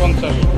250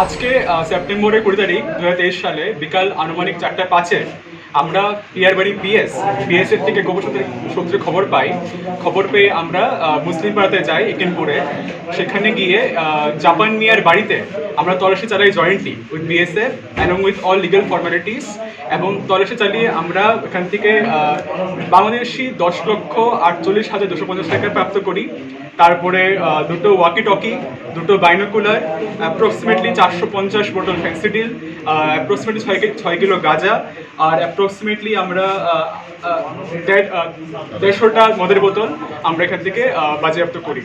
আজকে সেপ্টেম্বরের 20 তারিখ 2023 সালে বিকাল আনুমানিক 4:05 আমরা PR বাড়ি পিএস এর থেকে গোপন সূত্রে খবর পেয়ে আমরা মুসলিম পাড়াতে যাই একিনপুরে। সেখানে গিয়ে জাপান মিয়ার বাড়িতে আমরা তল্লাশি চালাই jointly with BSF along with all legal formalities, এবং তল্লাশি চালিয়ে আমরা এখান থেকে বাংলাদেশি 10,48,250 টাকা প্রাপ্ত করি। তারপরে দুটো ওয়াকি টকি, দুটো বাইনোকুলার, অ্যাপ্রক্সিমেটলি 450 বোতল ফেন্সিডিল, অ্যাপ্রক্সিমেটলি 6 কিলো গাঁজা, আর অ্যাপ্রক্সিমেটলি আমরা 150টা মদের বোতল আমরা এখান থেকে বাজেয়াপ্ত করি।